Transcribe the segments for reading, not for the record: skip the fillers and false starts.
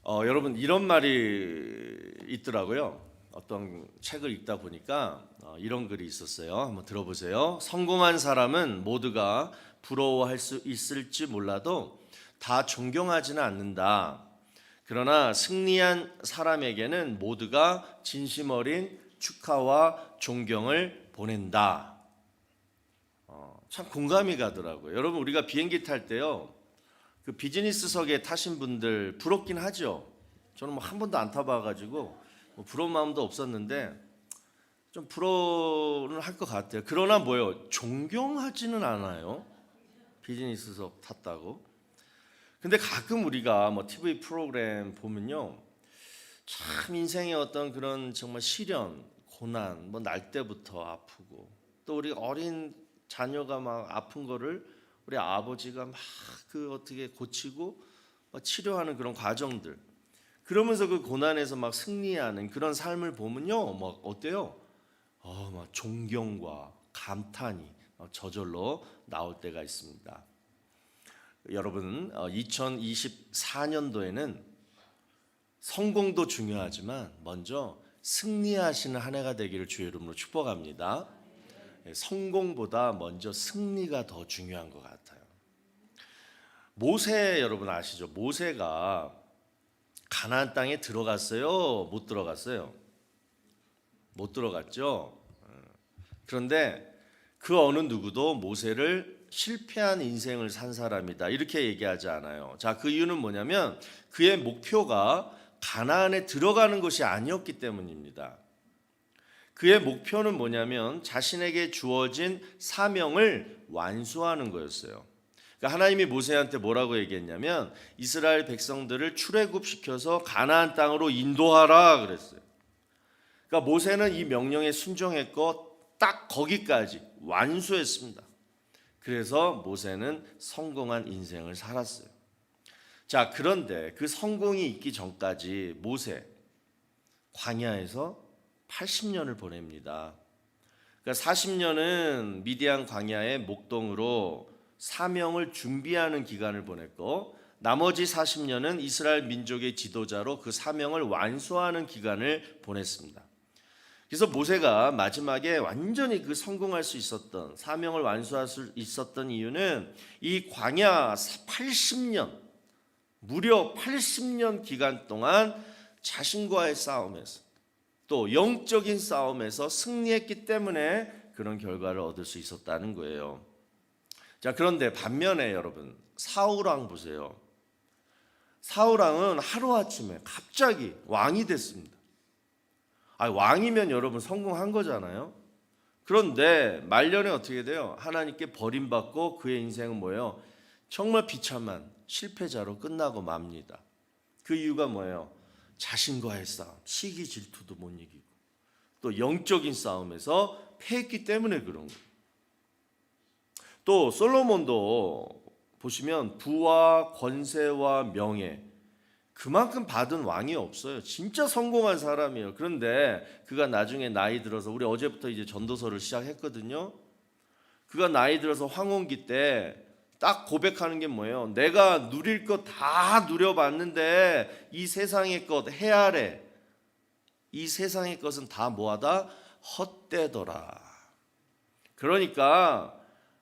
여러분 이런 말이 있더라고요. 어떤 책을 읽다 보니까 이런 글이 있었어요. 한번 들어보세요. 성공한 사람은 모두가 부러워할 수 있을지 몰라도 다 존경하지는 않는다. 그러나 승리한 사람에게는 모두가 진심 어린 축하와 존경을 보낸다. 참 공감이 가더라고요. 여러분 우리가 비행기 탈 때요. 그 비즈니스석에 타신 분들 부럽긴 하죠. 저는 뭐 한 번도 안 타봐가지고 뭐 부러운 마음도 없었는데 좀 부러워는 할 것 같아요. 그러나 뭐요? 존경하지는 않아요. 비즈니스석 탔다고. 근데 가끔 우리가 뭐 TV 프로그램 보면요, 참 인생의 어떤 그런 정말 시련, 고난, 뭐 날 때부터 아프고 또 우리 어린 자녀가 막 아픈 거를 우리 아버지가 막 그 어떻게 고치고 막 치료하는 그런 과정들, 그러면서 그 고난에서 막 승리하는 그런 삶을 보면요, 막 어때요? 막 존경과 감탄이 저절로 나올 때가 있습니다. 여러분, 2024년도에는 성공도 중요하지만 먼저 승리하시는 한 해가 되기를 주의 이름으로 축복합니다. 성공보다 먼저 승리가 더 중요한 것 같아요. 모세 여러분 아시죠? 모세가 가나안 땅에 들어갔어요? 못 들어갔어요? 못 들어갔죠. 그런데 그 어느 누구도 모세를 실패한 인생을 산 사람이다 이렇게 얘기하지 않아요. 자, 그 이유는 뭐냐면 그의 목표가 가나안에 들어가는 것이 아니었기 때문입니다. 그의 목표는 뭐냐면 자신에게 주어진 사명을 완수하는 거였어요. 그러니까 하나님이 모세한테 뭐라고 얘기했냐면 이스라엘 백성들을 출애굽시켜서 가나안 땅으로 인도하라 그랬어요. 그러니까 모세는 이 명령에 순종했고 딱 거기까지 완수했습니다. 그래서 모세는 성공한 인생을 살았어요. 자, 그런데 그 성공이 있기 전까지 모세 광야에서 80년을 보냅니다. 그러니까 40년은 미디안 광야의 목동으로 사명을 준비하는 기간을 보냈고 나머지 40년은 이스라엘 민족의 지도자로 그 사명을 완수하는 기간을 보냈습니다. 그래서 모세가 마지막에 완전히 그 성공할 수 있었던 사명을 완수할 수 있었던 이유는 이 광야 80년 무려 80년 기간 동안 자신과의 싸움에서 또 영적인 싸움에서 승리했기 때문에 그런 결과를 얻을 수 있었다는 거예요. 자, 그런데 반면에 여러분 사울왕 보세요. 사울왕은 하루아침에 갑자기 왕이 됐습니다. 왕이면 여러분 성공한 거잖아요. 그런데 말년에 어떻게 돼요? 하나님께 버림받고 그의 인생은 뭐예요? 정말 비참한 실패자로 끝나고 맙니다. 그 이유가 뭐예요? 자신과의 싸움, 시기 질투도 못 이기고 또 영적인 싸움에서 패했기 때문에 그런 거예요. 또 솔로몬도 보시면 부와 권세와 명예 그만큼 받은 왕이 없어요. 진짜 성공한 사람이에요. 그런데 그가 나중에 나이 들어서 우리 어제부터 이제 전도서를 시작했거든요. 그가 나이 들어서 황혼기 때 딱 고백하는 게 뭐예요? 내가 누릴 것 다 누려봤는데 이 세상의 것 헤아래. 이 세상의 것은 다 뭐하다? 헛되더라. 그러니까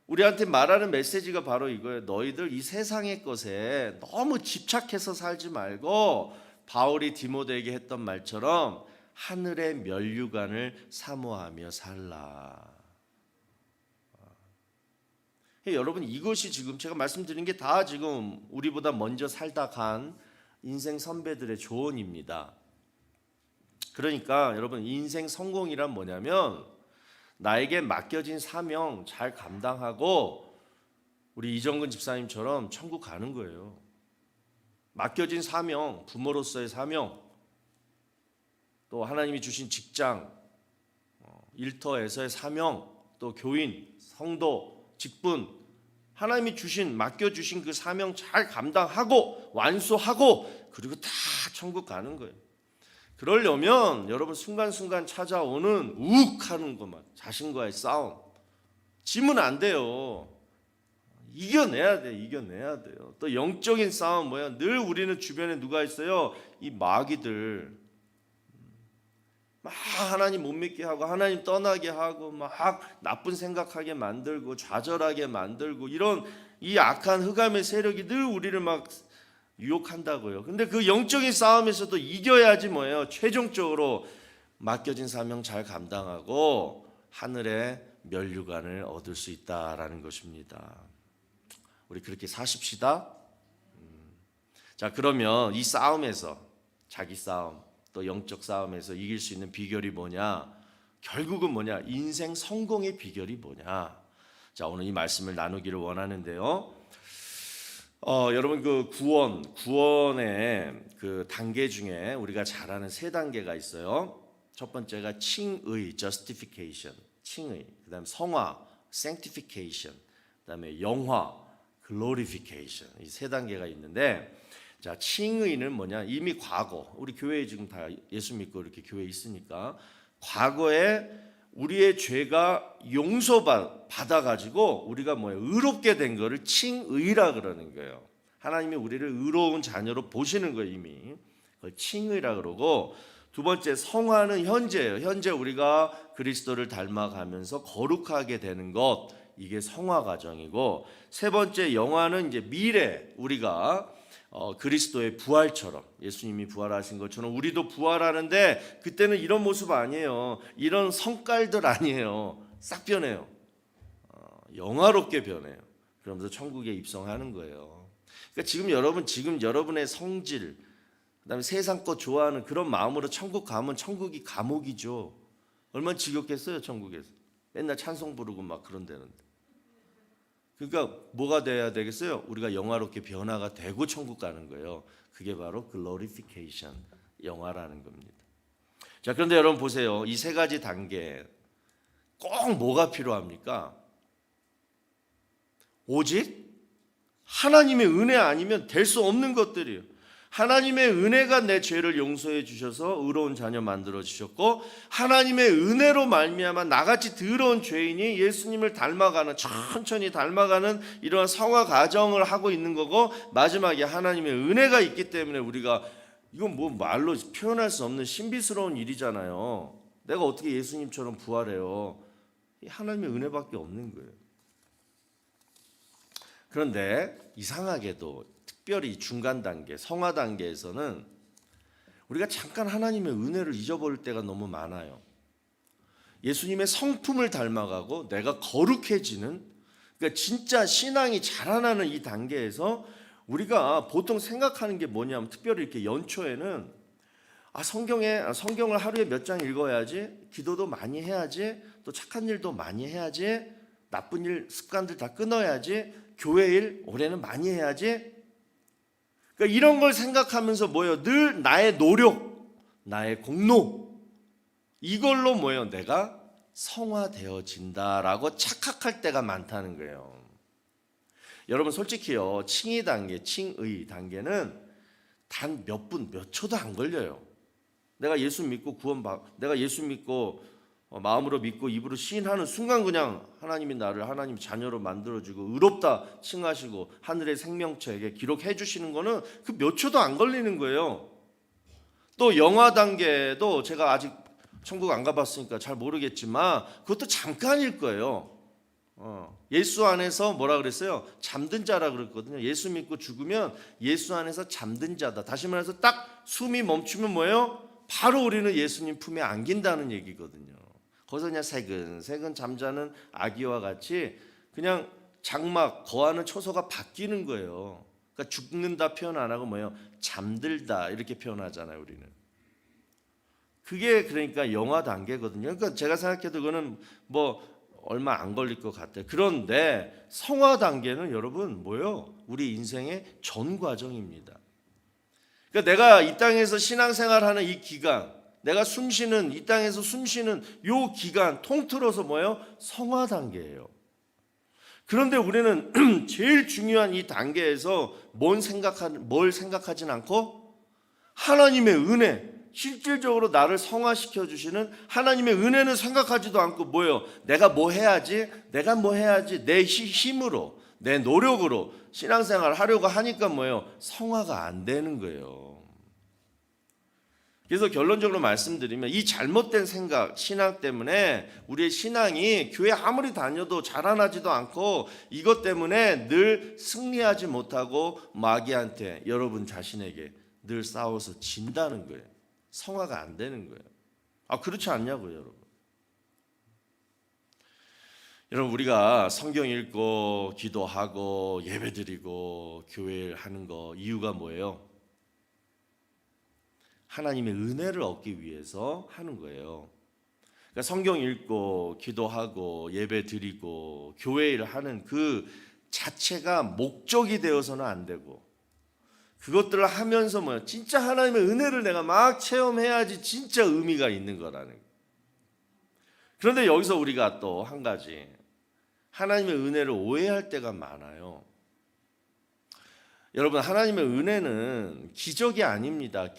우리한테 말하는 메시지가 바로 이거예요. 너희들 이 세상의 것에 너무 집착해서 살지 말고 바울이 디모데에게 했던 말처럼 하늘의 면류관을 사모하며 살라. 여러분 이것이 지금 제가 말씀드린 게 다 지금 우리보다 먼저 살다 간 인생 선배들의 조언입니다. 그러니까 여러분 인생 성공이란 뭐냐면 나에게 맡겨진 사명 잘 감당하고 우리 이정근 집사님처럼 천국 가는 거예요. 맡겨진 사명, 부모로서의 사명, 또 하나님이 주신 직장, 일터에서의 사명, 또 교인, 성도, 직분, 하나님이 주신 맡겨주신 그 사명 잘 감당하고 완수하고 그리고 다 천국 가는 거예요. 그러려면 여러분 순간순간 찾아오는 우욱하는 것만 자신과의 싸움 지면 안 돼요. 이겨내야 돼요. 또 영적인 싸움 뭐야? 늘 우리는 주변에 누가 있어요? 이 마귀들. 막 하나님 못 믿게 하고 하나님 떠나게 하고 막 나쁜 생각하게 만들고 좌절하게 만들고 이런 이 악한 흑암의 세력이 늘 우리를 막 유혹한다고요. 근데 그 영적인 싸움에서도 이겨야지 뭐예요? 최종적으로 맡겨진 사명 잘 감당하고 하늘의 면류관을 얻을 수 있다라는 것입니다. 우리 그렇게 사십시다. 자, 그러면 이 싸움에서 자기 싸움 또 영적 싸움에서 이길 수 있는 비결이 뭐냐? 결국은 뭐냐? 인생 성공의 비결이 뭐냐? 자, 오늘 이 말씀을 나누기를 원하는데요. 여러분 그 구원의 그 단계 중에 우리가 잘 아는 세 단계가 있어요. 첫 번째가 칭의, justification, 칭의. 그다음 성화, sanctification. 그다음에 영화, glorification. 이 세 단계가 있는데, 자, 칭의는 뭐냐? 이미 과거, 우리 교회에 지금 다 예수 믿고 이렇게 교회에 있으니까 과거에 우리의 죄가 용서받아 가지고 우리가 뭐예요? 의롭게 된 거를 칭의라 그러는 거예요. 하나님이 우리를 의로운 자녀로 보시는 거예요, 이미. 그걸 칭의라 그러고, 두 번째 성화는 현재예요. 현재 우리가 그리스도를 닮아가면서 거룩하게 되는 것, 이게 성화 과정이고, 세 번째 영화는 이제 미래, 우리가 그리스도의 부활처럼 예수님이 부활하신 것처럼 우리도 부활하는데 그때는 이런 모습 아니에요. 이런 성깔들 아니에요. 싹 변해요. 영화롭게 변해요. 그러면서 천국에 입성하는 거예요. 그러니까 지금 여러분의 성질, 그다음에 세상 것 좋아하는 그런 마음으로 천국 가면 천국이 감옥이죠. 얼마나 지겹겠어요, 천국에서. 맨날 찬송 부르고 막 그런 데는데. 그러니까 뭐가 돼야 되겠어요? 우리가 영화롭게 변화가 되고 천국 가는 거예요. 그게 바로 glorification, 영화라는 겁니다. 자, 그런데 여러분 보세요. 이 세 가지 단계 꼭 뭐가 필요합니까? 오직 하나님의 은혜 아니면 될 수 없는 것들이에요. 하나님의 은혜가 내 죄를 용서해 주셔서 의로운 자녀 만들어 주셨고, 하나님의 은혜로 말미암아 나같이 더러운 죄인이 예수님을 닮아가는, 천천히 닮아가는 이러한 성화 과정을 하고 있는 거고, 마지막에 하나님의 은혜가 있기 때문에 우리가, 이건 뭐 말로 표현할 수 없는 신비스러운 일이잖아요. 내가 어떻게 예수님처럼 부활해요? 하나님의 은혜밖에 없는 거예요. 그런데 이상하게도 특별히 중간 단계, 성화 단계에서는 우리가 잠깐 하나님의 은혜를 잊어버릴 때가 너무 많아요. 예수님의 성품을 닮아가고 내가 거룩해지는, 그러니까 진짜 신앙이 자라나는 이 단계에서 우리가 보통 생각하는 게 뭐냐면, 특별히 이렇게 연초에는 성경을 하루에 몇 장 읽어야지, 기도도 많이 해야지, 또 착한 일도 많이 해야지, 나쁜 일 습관들 다 끊어야지, 교회 일 올해는 많이 해야지. 그러니까 이런 걸 생각하면서 뭐예요? 늘 나의 노력, 나의 공로, 이걸로 뭐예요? 내가 성화되어진다라고 착각할 때가 많다는 거예요. 여러분 솔직히요, 칭의 단계는 단 몇 초도 안 걸려요. 내가 예수 믿고 내가 예수 믿고 마음으로 믿고 입으로 시인하는 순간 그냥 하나님이 나를 하나님 자녀로 만들어주고 의롭다 칭하시고 하늘의 생명책에 기록해 주시는 거는 그 몇 초도 안 걸리는 거예요. 또 영화 단계도 제가 아직 천국 안 가봤으니까 잘 모르겠지만 그것도 잠깐일 거예요. 예수 안에서 뭐라 그랬어요? 잠든 자라 그랬거든요. 예수 믿고 죽으면 예수 안에서 잠든 자다. 다시 말해서 딱 숨이 멈추면 뭐예요? 바로 우리는 예수님 품에 안긴다는 얘기거든요. 거기서 그냥 새근새근 잠자는 아기와 같이 그냥 장막 거하는 초소가 바뀌는 거예요. 그러니까 죽는다 표현 안 하고 뭐예요? 잠들다 이렇게 표현하잖아요, 우리는. 그게 그러니까 영화 단계거든요. 그러니까 제가 생각해도 그거는 뭐 얼마 안 걸릴 것 같아요. 그런데 성화 단계는 여러분 뭐예요? 우리 인생의 전 과정입니다. 그러니까 내가 이 땅에서 신앙생활하는 이 기간, 내가 이 땅에서 숨쉬는 요 기간 통틀어서 뭐예요? 성화 단계예요. 그런데 우리는 제일 중요한 이 단계에서 뭘 생각하진 않고 하나님의 은혜, 실질적으로 나를 성화시켜 주시는 하나님의 은혜는 생각하지도 않고 뭐예요? 내가 뭐 해야지? 내 힘으로, 내 노력으로 신앙생활을 하려고 하니까 뭐예요? 성화가 안 되는 거예요. 그래서 결론적으로 말씀드리면 이 잘못된 생각, 신앙 때문에 우리의 신앙이 교회 아무리 다녀도 자라나지도 않고 이것 때문에 늘 승리하지 못하고 마귀한테 여러분 자신에게 늘 싸워서 진다는 거예요. 성화가 안 되는 거예요. 그렇지 않냐고요, 여러분. 여러분, 우리가 성경 읽고 기도하고 예배드리고 교회를 하는 거 이유가 뭐예요? 하나님의 은혜를 얻기 위해서 하는 거예요. 그러니까 성경 읽고 기도하고 예배드리고 교회를 하는 그 자체가 목적이 되어서는 안 되고, 그것들을 하면서 뭐야? 진짜 하나님의 은혜를 내가 막 체험해야지 진짜 의미가 있는 거라는 거예요. 그런데 여기서 우리가 또 한 가지 하나님의 은혜를 오해할 때가 많아요. 여러분, 하나님의 은혜는 기적이 아닙니다.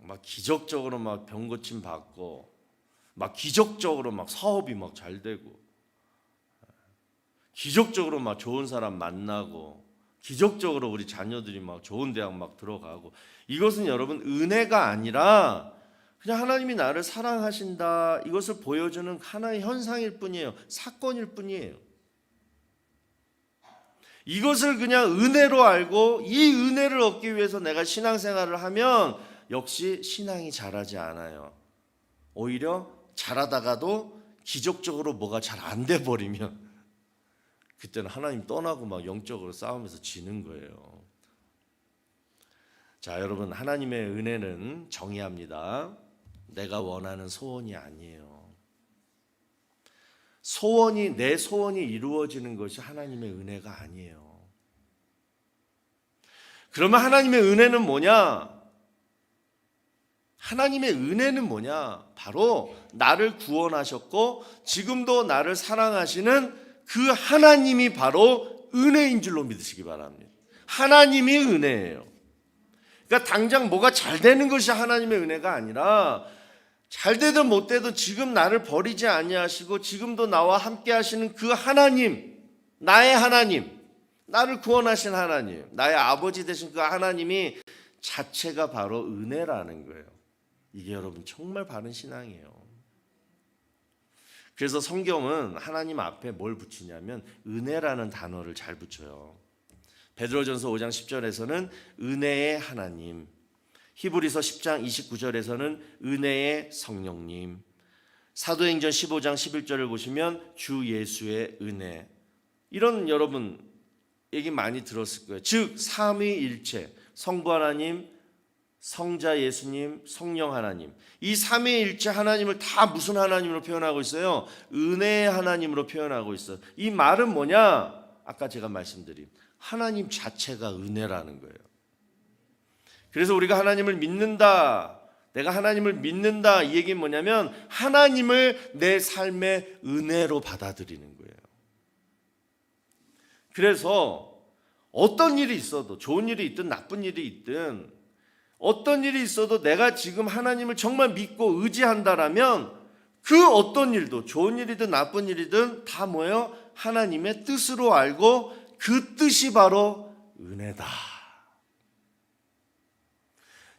막 기적적으로 막 병 고침 받고 막 기적적으로 막 사업이 막 잘 되고 기적적으로 막 좋은 사람 만나고 기적적으로 우리 자녀들이 막 좋은 대학 막 들어가고, 이것은 여러분 은혜가 아니라 그냥 하나님이 나를 사랑하신다 이것을 보여주는 하나의 현상일 뿐이에요. 사건일 뿐이에요. 이것을 그냥 은혜로 알고 이 은혜를 얻기 위해서 내가 신앙생활을 하면 역시 신앙이 자라지 않아요. 오히려 자라다가도 기적적으로 뭐가 잘 안 돼 버리면 그때는 하나님 떠나고 막 영적으로 싸우면서 지는 거예요. 자, 여러분, 하나님의 은혜는 정의합니다. 내가 원하는 소원이 아니에요. 내 소원이 이루어지는 것이 하나님의 은혜가 아니에요. 그러면 하나님의 은혜는 뭐냐? 하나님의 은혜는 뭐냐? 바로 나를 구원하셨고 지금도 나를 사랑하시는 그 하나님이 바로 은혜인 줄로 믿으시기 바랍니다. 하나님이 은혜예요. 그러니까 당장 뭐가 잘 되는 것이 하나님의 은혜가 아니라 잘 되든 못 되든 지금 나를 버리지 아니하시고 지금도 나와 함께 하시는 그 하나님, 나의 하나님, 나를 구원하신 하나님, 나의 아버지 되신 그 하나님이 자체가 바로 은혜라는 거예요. 이게 여러분 정말 바른 신앙이에요. 그래서 성경은 하나님 앞에 뭘 붙이냐면 은혜라는 단어를 잘 붙여요. 베드로전서 5장 10절에서는 은혜의 하나님, 히브리서 10장 29절에서는 은혜의 성령님, 사도행전 15장 11절을 보시면 주 예수의 은혜, 이런 여러분 얘기 많이 들었을 거예요. 즉 삼위일체, 성부 하나님, 성자 예수님, 성령 하나님, 이 삼위일체 하나님을 다 무슨 하나님으로 표현하고 있어요? 은혜의 하나님으로 표현하고 있어요. 이 말은 뭐냐? 아까 제가 말씀드린 하나님 자체가 은혜라는 거예요. 그래서 우리가 하나님을 믿는다, 내가 하나님을 믿는다, 이 얘기는 뭐냐면 하나님을 내 삶의 은혜로 받아들이는 거예요. 그래서 어떤 일이 있어도, 좋은 일이 있든 나쁜 일이 있든 어떤 일이 있어도 내가 지금 하나님을 정말 믿고 의지한다라면 그 어떤 일도, 좋은 일이든 나쁜 일이든 다 뭐예요? 하나님의 뜻으로 알고 그 뜻이 바로 은혜다.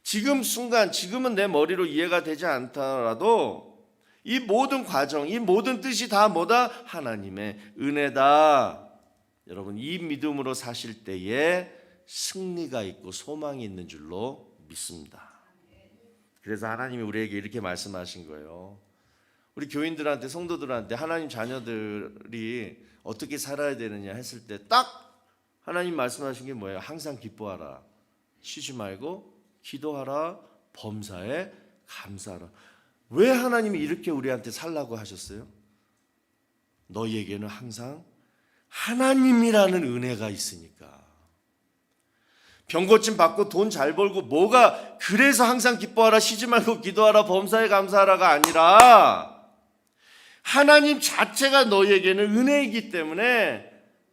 지금 순간, 지금은 내 머리로 이해가 되지 않더라도 이 모든 과정, 이 모든 뜻이 다 뭐다? 하나님의 은혜다. 여러분, 이 믿음으로 사실 때에 승리가 있고 소망이 있는 줄로 믿습니다. 그래서 하나님이 우리에게 이렇게 말씀하신 거예요. 우리 교인들한테, 성도들한테 하나님 자녀들이 어떻게 살아야 되느냐 했을 때 딱 하나님 말씀하신 게 뭐예요? 항상 기뻐하라, 쉬지 말고 기도하라, 범사에 감사하라. 왜 하나님이 이렇게 우리한테 살라고 하셨어요? 너희에게는 항상 하나님이라는 은혜가 있으니까. 병고침 받고 돈 잘 벌고 뭐가 그래서 항상 기뻐하라, 쉬지 말고 기도하라, 범사에 감사하라가 아니라 하나님 자체가 너희에게는 은혜이기 때문에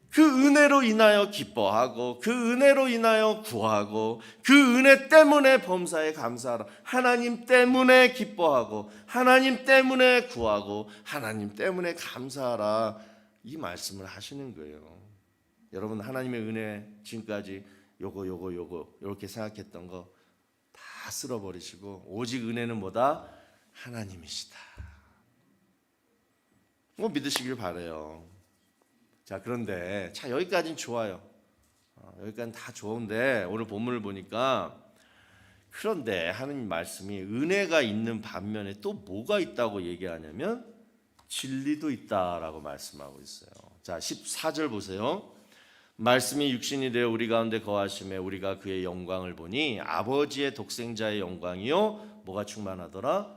그 은혜로 인하여 기뻐하고 그 은혜로 인하여 구하고 그 은혜 때문에 범사에 감사하라. 하나님 때문에 기뻐하고 하나님 때문에 구하고 하나님 때문에 감사하라. 이 말씀을 하시는 거예요. 여러분 하나님의 은혜 지금까지 요거 이렇게 생각했던 거 다 쓸어버리시고 오직 은혜는 뭐다? 하나님이시다. 뭐 믿으시길 바라요. 자, 그런데 자 여기까지는 좋아요. 여기까지는 다 좋은데 오늘 본문을 보니까 그런데 하나님 말씀이 은혜가 있는 반면에 또 뭐가 있다고 얘기하냐면 진리도 있다라고 말씀하고 있어요. 자, 14절 보세요. 말씀이 육신이 되어 우리 가운데 거하심에 우리가 그의 영광을 보니 아버지의 독생자의 영광이요 뭐가 충만하더라?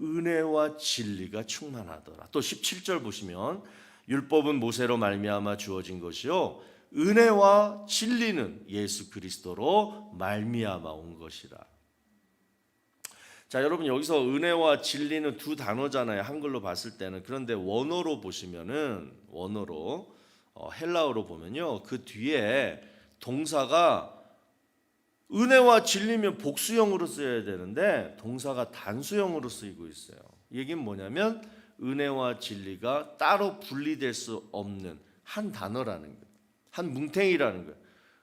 은혜와 진리가 충만하더라. 또 17절 보시면 율법은 모세로 말미암아 주어진 것이요 은혜와 진리는 예수 그리스도로 말미암아 온 것이라. 자, 여러분 여기서 은혜와 진리는 두 단어잖아요. 한글로 봤을 때는. 그런데 원어로 보시면은 원어로 헬라어로 보면요. 그 뒤에 동사가 은혜와 진리면 복수형으로 쓰여야 되는데 동사가 단수형으로 쓰이고 있어요. 이 얘기는 뭐냐면 은혜와 진리가 따로 분리될 수 없는 한 단어라는 거예요. 한 뭉탱이라는 거예요.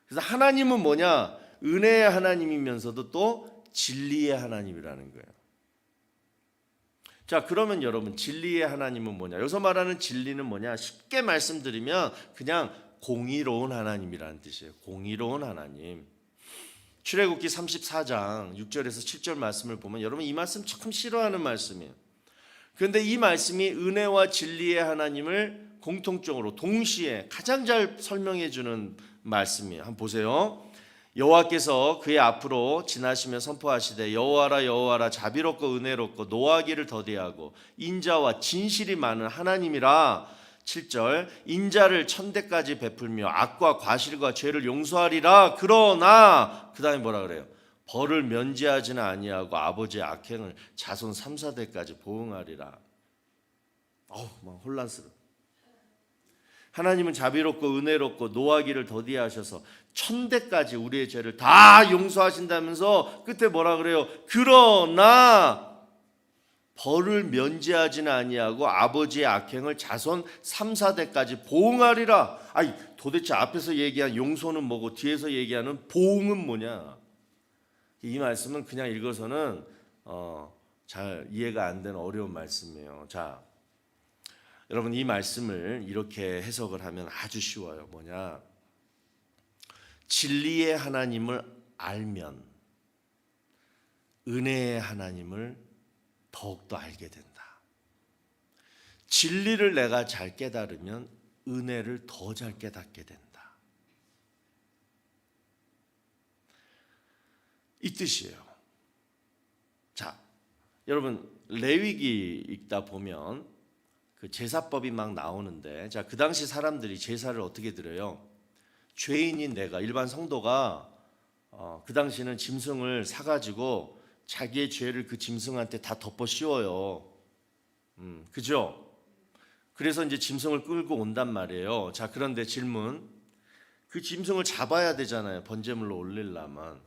그래서 하나님은 뭐냐? 은혜의 하나님이면서도 또 진리의 하나님이라는 거예요. 자, 그러면 여러분 진리의 하나님은 뭐냐? 여기서 말하는 진리는 뭐냐? 쉽게 말씀드리면 그냥 공의로운 하나님이라는 뜻이에요. 공의로운 하나님. 출애굽기 34장 6절에서 7절 말씀을 보면 여러분 이 말씀 참 싫어하는 말씀이에요. 그런데 이 말씀이 은혜와 진리의 하나님을 공통적으로 동시에 가장 잘 설명해 주는 말씀이에요. 한번 보세요. 여호와께서 그의 앞으로 지나시며 선포하시되 여호와라 여호와라 자비롭고 은혜롭고 노하기를 더디하고 인자와 진실이 많은 하나님이라. 7절 인자를 천대까지 베풀며 악과 과실과 죄를 용서하리라. 그러나 그 다음에 뭐라 그래요? 벌을 면제하지는 아니하고 아버지의 악행을 자손 3, 4대까지 보응하리라. 막 혼란스러워. 하나님은 자비롭고 은혜롭고 노하기를 더디하셔서 천대까지 우리의 죄를 다 용서하신다면서 끝에 뭐라 그래요? 그러나 벌을 면제하지는 아니하고 아버지의 악행을 자손 3, 4대까지 보응하리라. 아니 도대체 앞에서 얘기한 용서는 뭐고 뒤에서 얘기하는 보응은 뭐냐? 이 말씀은 그냥 읽어서는 잘 이해가 안 되는 어려운 말씀이에요. 자, 여러분 이 말씀을 이렇게 해석을 하면 아주 쉬워요. 뭐냐? 진리의 하나님을 알면 은혜의 하나님을 더욱더 알게 된다. 진리를 내가 잘 깨달으면 은혜를 더 잘 깨닫게 된다. 이 뜻이에요. 자, 여러분 레위기 읽다 보면 그 제사법이 막 나오는데, 자, 그 당시 사람들이 제사를 어떻게 드려요? 죄인인 내가, 일반 성도가 그 당시는 짐승을 사가지고 자기의 죄를 그 짐승한테 다 덮어 씌워요. 그죠? 그래서 이제 짐승을 끌고 온단 말이에요. 자, 그런데 질문, 그 짐승을 잡아야 되잖아요. 번제물로 올리려면.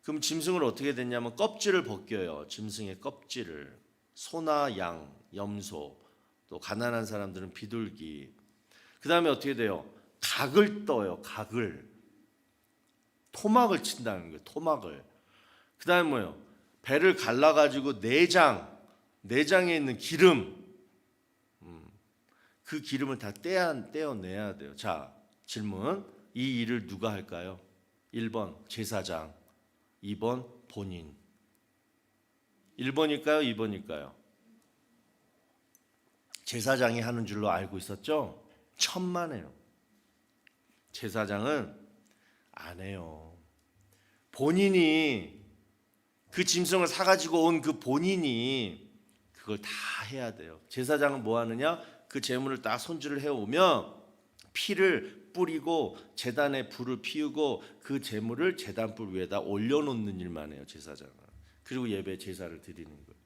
그럼 짐승을 어떻게 됐냐면 껍질을 벗겨요. 짐승의 껍질을. 소나 양, 염소, 또 가난한 사람들은 비둘기. 그 다음에 어떻게 돼요? 각을 떠요. 각을. 토막을 친다는 거예요. 토막을. 그 다음에 뭐예요? 배를 갈라가지고 내장에 있는 기름, 그 기름을 다 떼어내야 돼요. 자, 질문, 이 일을 누가 할까요? 1번 제사장, 2번 본인. 1번일까요? 2번일까요? 제사장이 하는 줄로 알고 있었죠? 천만에요. 제사장은 안 해요. 본인이 그 짐승을 사가지고 온 그 본인이 그걸 다 해야 돼요. 제사장은 뭐 하느냐? 그 제물을 딱 손질을 해오면 피를 뿌리고 제단에 불을 피우고 그 제물을 제단불 위에다 올려놓는 일만 해요. 제사장은. 그리고 예배 제사를 드리는 거예요.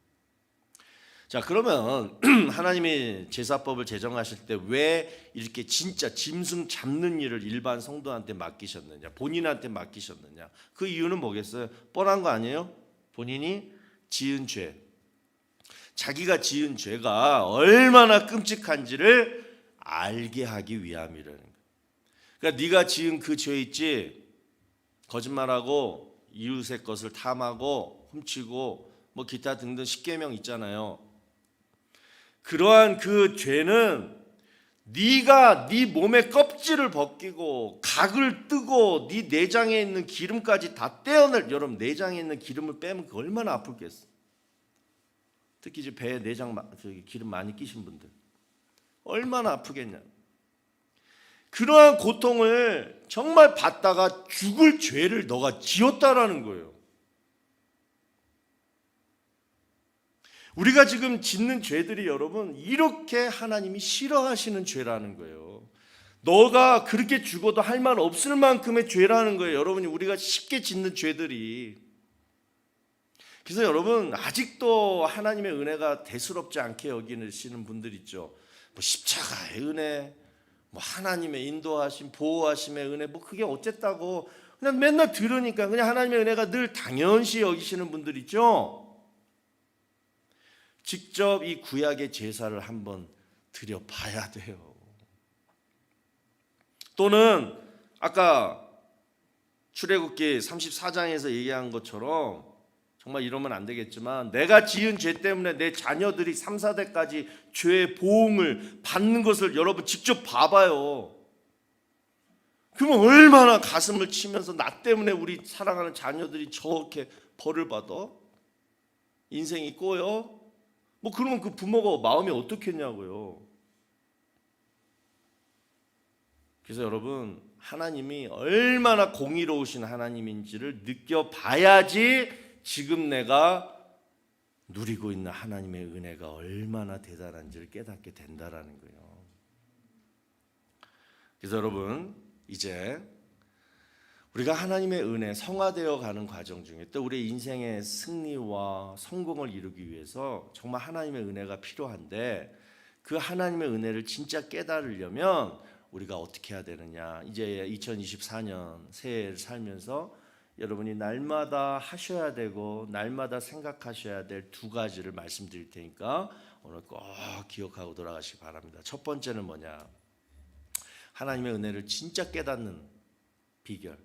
자, 그러면 하나님이 제사법을 제정하실 때 왜 이렇게 진짜 짐승 잡는 일을 일반 성도한테 맡기셨느냐, 본인한테 맡기셨느냐? 그 이유는 뭐겠어요? 뻔한 거 아니에요? 본인이 지은 죄, 자기가 지은 죄가 얼마나 끔찍한지를 알게 하기 위함이라는 거예요. 그러니까 네가 지은 그 죄 있지, 거짓말하고 이웃의 것을 탐하고 훔치고 뭐 기타 등등 십계명 있잖아요. 그러한 그 죄는 네가 네 몸의 껍질을 벗기고 각을 뜨고 네 내장에 있는 기름까지 다 떼어낼. 여러분, 내장에 있는 기름을 빼면 그 얼마나 아프겠어. 특히 이제 배에 내장 기름 많이 끼신 분들 얼마나 아프겠냐. 그러한 고통을 정말 받다가 죽을 죄를 너가 지었다라는 거예요. 우리가 지금 짓는 죄들이 여러분 이렇게 하나님이 싫어하시는 죄라는 거예요. 너가 그렇게 죽어도 할 말 없을 만큼의 죄라는 거예요. 여러분이 우리가 쉽게 짓는 죄들이. 그래서 여러분, 아직도 하나님의 은혜가 대수롭지 않게 여기시는 분들 있죠. 뭐 십자가의 은혜, 뭐 하나님의 인도하심, 보호하심의 은혜, 뭐 그게 어쨌다고 그냥 맨날 들으니까 그냥 하나님의 은혜가 늘 당연시 여기시는 분들 있죠. 직접 이 구약의 제사를 한번 드려봐야 돼요. 또는 아까 출애굽기 34장에서 얘기한 것처럼 정말 이러면 안 되겠지만 내가 지은 죄 때문에 내 자녀들이 3, 4대까지 죄의 보응을 받는 것을 여러분 직접 봐봐요. 그러면 얼마나 가슴을 치면서 나 때문에 우리 사랑하는 자녀들이 저렇게 벌을 받아? 인생이 꼬여? 뭐 그러면 그 부모가 마음이 어떻겠냐고요. 그래서 여러분, 하나님이 얼마나 공의로우신 하나님인지를 느껴봐야지 지금 내가 누리고 있는 하나님의 은혜가 얼마나 대단한지를 깨닫게 된다라는 거예요. 그래서 여러분, 이제 우리가 하나님의 은혜 성화되어 가는 과정 중에 또 우리의 인생의 승리와 성공을 이루기 위해서 정말 하나님의 은혜가 필요한데, 그 하나님의 은혜를 진짜 깨달으려면 우리가 어떻게 해야 되느냐. 이제 2024년 새해를 살면서 여러분이 날마다 하셔야 되고 날마다 생각하셔야 될 두 가지를 말씀드릴 테니까 오늘 꼭 기억하고 돌아가시기 바랍니다. 첫 번째는 뭐냐? 하나님의 은혜를 진짜 깨닫는 비결.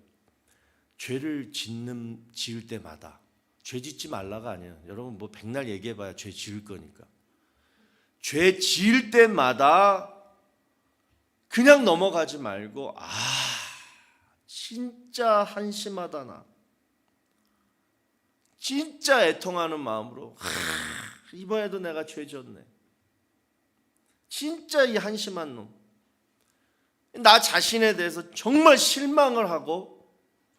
죄를 지을 때마다, 죄 짓지 말라가 아니에요. 여러분 뭐 백날 얘기해봐야 죄 지을 거니까. 죄 지을 때마다 그냥 넘어가지 말고 진짜 한심하다 나. 진짜 애통하는 마음으로 이번에도 내가 죄 지었네. 진짜 이 한심한 놈. 나 자신에 대해서 정말 실망을 하고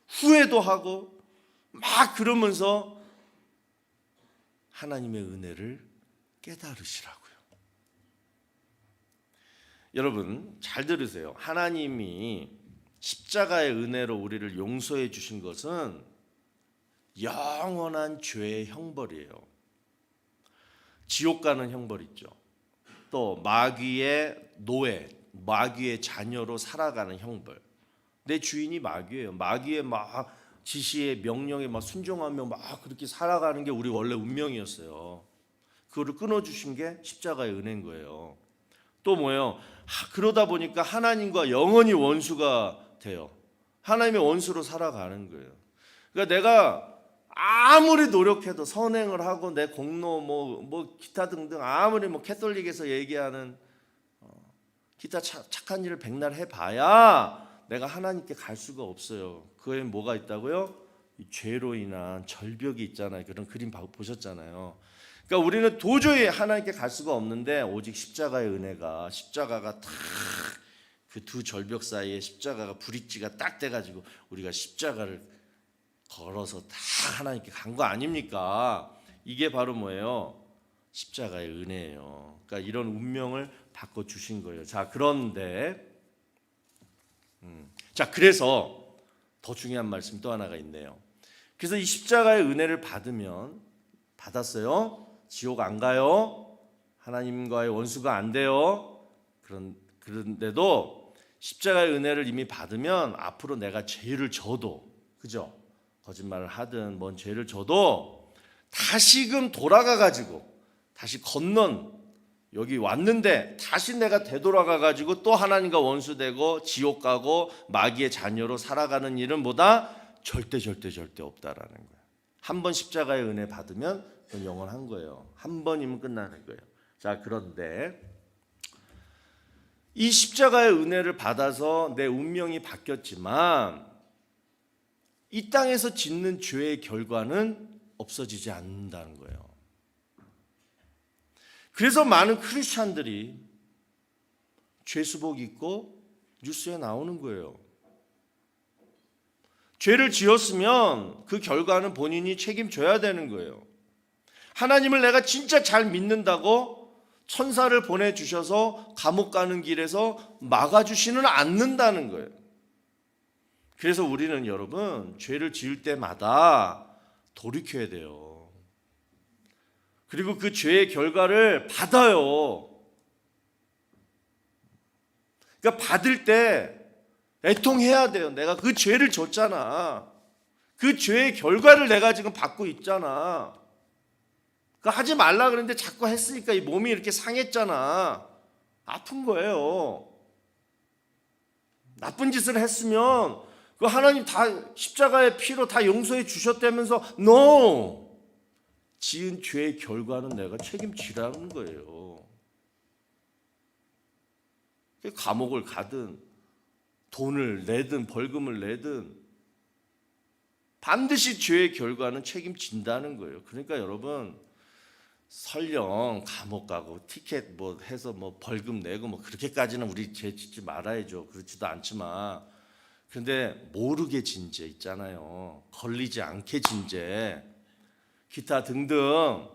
후회도 하고 막 그러면서 하나님의 은혜를 깨달으시라고요. 여러분 잘 들으세요. 하나님이 십자가의 은혜로 우리를 용서해 주신 것은 영원한 죄의 형벌이에요. 지옥 가는 형벌 있죠. 또 마귀의 노예, 마귀의 자녀로 살아가는 형벌. 내 주인이 마귀예요. 마귀의 막 지시에 명령에 막 순종하며 막 그렇게 살아가는 게 우리 원래 운명이었어요. 그거를 끊어주신 게 십자가의 은혜인 거예요. 또 뭐예요? 그러다 보니까 하나님과 영원히 원수가 돼요. 하나님의 원수로 살아가는 거예요. 그러니까 내가 아무리 노력해도 선행을 하고 내 공로 뭐 기타 등등 아무리 뭐 캐톨릭에서 얘기하는 기타 착한 일을 백날 해봐야 내가 하나님께 갈 수가 없어요. 그에 뭐가 있다고요? 이 죄로 인한 절벽이 있잖아요. 그런 그림 보셨잖아요. 그러니까 우리는 도저히 하나님께 갈 수가 없는데 오직 십자가의 은혜가, 십자가가 딱 그 두 절벽 사이에 십자가가 브릿지가 딱 돼가지고 우리가 십자가를 걸어서 다 하나님께 간 거 아닙니까? 이게 바로 뭐예요? 십자가의 은혜예요. 그러니까 이런 운명을 바꿔 주신 거예요. 자, 그런데 그래서 더 중요한 말씀이 또 하나가 있네요. 그래서 이 십자가의 은혜를 받았어요. 지옥 안 가요. 하나님과의 원수가 안 돼요. 그런데도 십자가의 은혜를 이미 받으면 앞으로 내가 죄를 져도, 그죠? 거짓말을 하든 뭔 죄를 져도 다시금 돌아가 가지고 다시 건넌 여기 왔는데 다시 내가 되돌아가 가지고 또 하나님과 원수되고 지옥 가고 마귀의 자녀로 살아가는 일은 뭐다? 절대 없다라는 거예요. 한 번 십자가의 은혜 받으면 그건 영원한 거예요. 한 번이면 끝나는 거예요. 자, 그런데 이 십자가의 은혜를 받아서 내 운명이 바뀌었지만 이 땅에서 짓는 죄의 결과는 없어지지 않는다는 거예요. 그래서 많은 크리스찬들이 죄수복 입고 뉴스에 나오는 거예요. 죄를 지었으면 그 결과는 본인이 책임져야 되는 거예요. 하나님을 내가 진짜 잘 믿는다고 천사를 보내주셔서 감옥 가는 길에서 막아주지는 않는다는 거예요. 그래서 우리는 여러분 죄를 지을 때마다 돌이켜야 돼요. 그리고 그 죄의 결과를 받아요. 그러니까 받을 때 애통해야 돼요. 내가 그 죄를 졌잖아. 그 죄의 결과를 내가 지금 받고 있잖아. 그러니까 하지 말라 그랬는데 자꾸 했으니까 이 몸이 이렇게 상했잖아. 아픈 거예요. 나쁜 짓을 했으면 그 하나님 다 십자가의 피로 다 용서해 주셨다면서 No! 지은 죄의 결과는 내가 책임지라는 거예요. 감옥을 가든 돈을 내든 벌금을 내든 반드시 죄의 결과는 책임진다는 거예요. 그러니까 여러분 설령 감옥 가고 티켓 뭐 해서 뭐 벌금 내고 뭐 그렇게까지는 우리 죄 짓지 말아야죠. 그렇지도 않지만 그런데 모르게 진 죄 있잖아요. 걸리지 않게 진 죄 기타 등등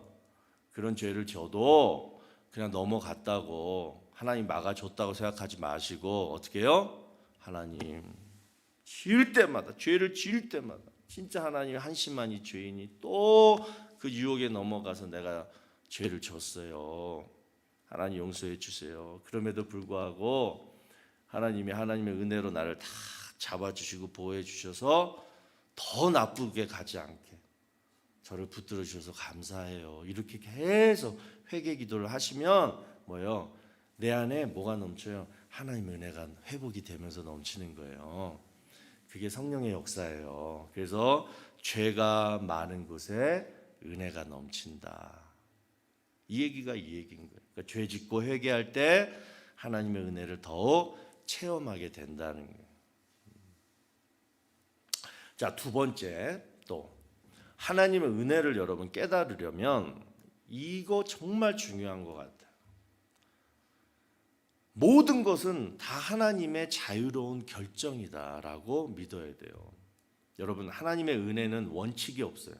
그런 죄를 져도 그냥 넘어갔다고 하나님 막아줬다고 생각하지 마시고 어떻게 해요? 하나님 지을 때마다 죄를 지을 때마다 진짜 하나님 한심한 이 죄인이 또 그 유혹에 넘어가서 내가 죄를 졌어요. 하나님 용서해 주세요. 그럼에도 불구하고 하나님의 은혜로 나를 다 잡아주시고 보호해 주셔서 더 나쁘게 가지 않게 저를 붙들어 주셔서 감사해요. 이렇게 계속 회개 기도를 하시면 뭐요? 내 안에 뭐가 넘쳐요? 하나님의 은혜가 회복이 되면서 넘치는 거예요. 그게 성령의 역사예요. 그래서 죄가 많은 곳에 은혜가 넘친다. 이 얘기인 거예요. 그러니까 죄 짓고 회개할 때 하나님의 은혜를 더욱 체험하게 된다는 거예요. 자, 두 번째 또 하나님의 은혜를 여러분 깨달으려면 이거 정말 중요한 것 같아요. 모든 것은 다 하나님의 자유로운 결정이다라고 믿어야 돼요. 여러분 하나님의 은혜는 원칙이 없어요.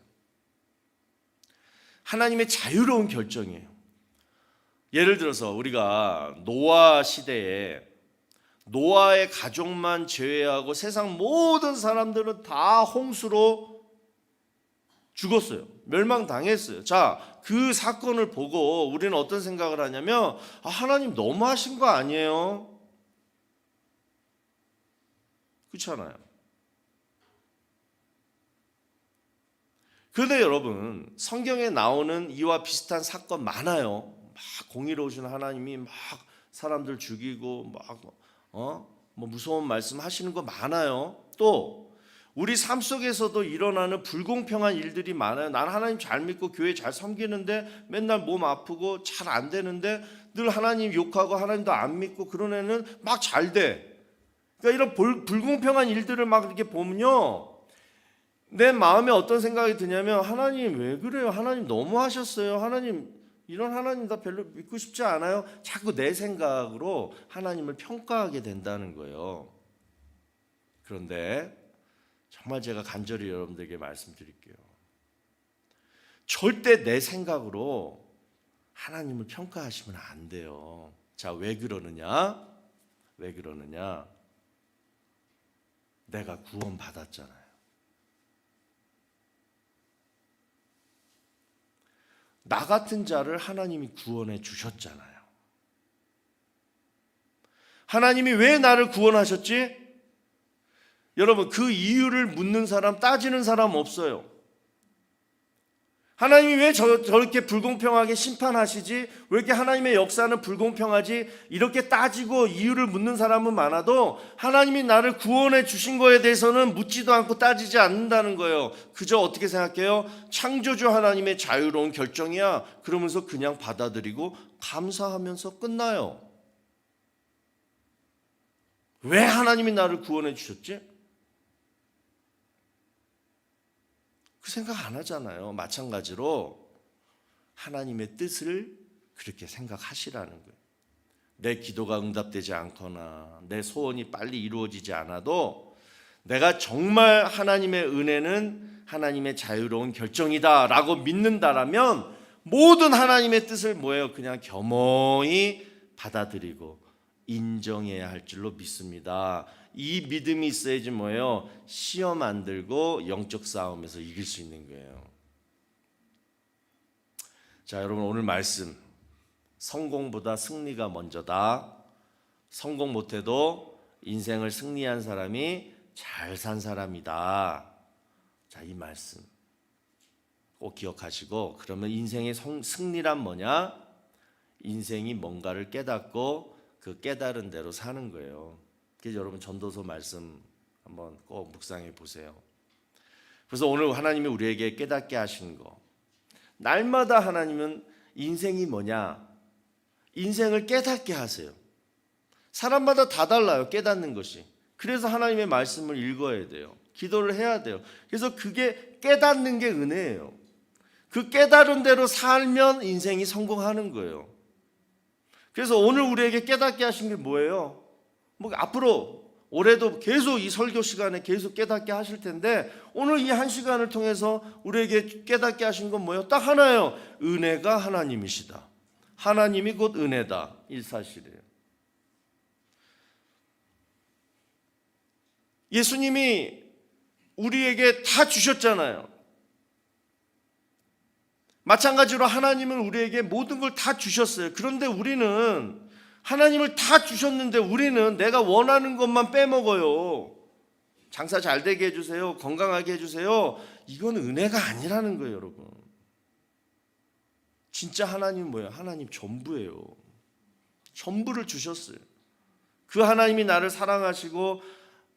하나님의 자유로운 결정이에요. 예를 들어서 우리가 노아 시대에 노아의 가족만 제외하고 세상 모든 사람들은 다 홍수로 죽었어요. 멸망당했어요. 자, 그 사건을 보고 우리는 어떤 생각을 하냐면 하나님 너무하신 거 아니에요? 그렇잖아요. 그런데 여러분 성경에 나오는 이와 비슷한 사건 많아요. 막 공의로우신 하나님이 막 사람들 죽이고 막 뭐 무서운 말씀 하시는 거 많아요. 또 우리 삶 속에서도 일어나는 불공평한 일들이 많아요. 난 하나님 잘 믿고 교회 잘 섬기는데 맨날 몸 아프고 잘 안 되는데 늘 하나님 욕하고 하나님도 안 믿고 그런 애는 막 잘 돼. 그러니까 이런 불공평한 일들을 막 이렇게 보면요. 내 마음에 어떤 생각이 드냐면 하나님 왜 그래요? 하나님 너무 하셨어요. 하나님 이런 하나님 나 별로 믿고 싶지 않아요. 자꾸 내 생각으로 하나님을 평가하게 된다는 거예요. 그런데 정말 제가 간절히 여러분들에게 말씀드릴게요. 절대 내 생각으로 하나님을 평가하시면 안 돼요. 자, 왜 그러느냐? 내가 구원받았잖아요. 나 같은 자를 하나님이 구원해 주셨잖아요. 하나님이 왜 나를 구원하셨지? 여러분 그 이유를 묻는 사람, 따지는 사람 없어요. 하나님이 왜 저렇게 불공평하게 심판하시지? 왜 이렇게 하나님의 역사는 불공평하지? 이렇게 따지고 이유를 묻는 사람은 많아도 하나님이 나를 구원해 주신 거에 대해서는 묻지도 않고 따지지 않는다는 거예요. 그저 어떻게 생각해요? 창조주 하나님의 자유로운 결정이야. 그러면서 그냥 받아들이고 감사하면서 끝나요. 왜 하나님이 나를 구원해 주셨지? 그 생각 안 하잖아요. 마찬가지로 하나님의 뜻을 그렇게 생각하시라는 거예요. 내 기도가 응답되지 않거나 내 소원이 빨리 이루어지지 않아도 내가 정말 하나님의 은혜는 하나님의 자유로운 결정이다 라고 믿는다라면 모든 하나님의 뜻을 뭐예요? 그냥 겸허히 받아들이고 인정해야 할 줄로 믿습니다. 이 믿음이 있어야지 뭐예요? 시험 안 들고 영적 싸움에서 이길 수 있는 거예요. 자, 여러분 오늘 말씀, 성공보다 승리가 먼저다. 성공 못해도 인생을 승리한 사람이 잘 산 사람이다. 자, 이 말씀 꼭 기억하시고, 그러면 인생의 승리란 뭐냐? 인생이 뭔가를 깨닫고 그 깨달은 대로 사는 거예요. 그래서 여러분 전도서 말씀 한번 꼭 묵상해 보세요. 그래서 오늘 하나님이 우리에게 깨닫게 하신 거, 날마다 하나님은 인생이 뭐냐? 인생을 깨닫게 하세요. 사람마다 다 달라요, 깨닫는 것이. 그래서 하나님의 말씀을 읽어야 돼요. 기도를 해야 돼요. 그래서 그게 깨닫는 게 은혜예요. 그 깨달은 대로 살면 인생이 성공하는 거예요. 그래서 오늘 우리에게 깨닫게 하신 게 뭐예요? 뭐 앞으로 올해도 계속 이 설교 시간에 계속 깨닫게 하실 텐데, 오늘 이 한 시간을 통해서 우리에게 깨닫게 하신 건 뭐예요? 딱 하나예요. 은혜가 하나님이시다. 하나님이 곧 은혜다. 이 사실이에요. 예수님이 우리에게 다 주셨잖아요. 마찬가지로 하나님은 우리에게 모든 걸 다 주셨어요. 그런데 우리는 하나님을 다 주셨는데 우리는 내가 원하는 것만 빼먹어요. 장사 잘 되게 해주세요. 건강하게 해주세요. 이건 은혜가 아니라는 거예요, 여러분. 진짜 하나님은 뭐예요? 하나님 전부예요. 전부를 주셨어요. 그 하나님이 나를 사랑하시고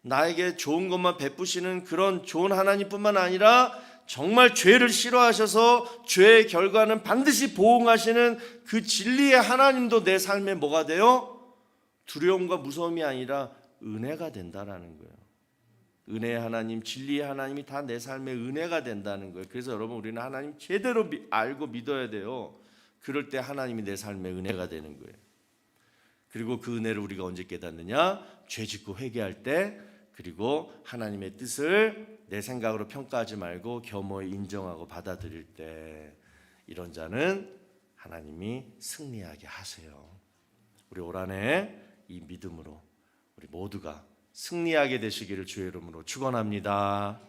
나에게 좋은 것만 베푸시는 그런 좋은 하나님뿐만 아니라 정말 죄를 싫어하셔서 죄의 결과는 반드시 보응하시는 그 진리의 하나님도 내 삶에 뭐가 돼요? 두려움과 무서움이 아니라 은혜가 된다라는 거예요. 은혜의 하나님, 진리의 하나님이 다 내 삶의 은혜가 된다는 거예요. 그래서 여러분 우리는 하나님 제대로 알고 믿어야 돼요. 그럴 때 하나님이 내 삶의 은혜가 되는 거예요. 그리고 그 은혜를 우리가 언제 깨닫느냐? 죄 짓고 회개할 때, 그리고 하나님의 뜻을 내 생각으로 평가하지 말고 겸허히 인정하고 받아들일 때, 이런 자는 하나님이 승리하게 하세요. 우리 올 한해 이 믿음으로 우리 모두가 승리하게 되시기를 주의 이름으로 축원합니다.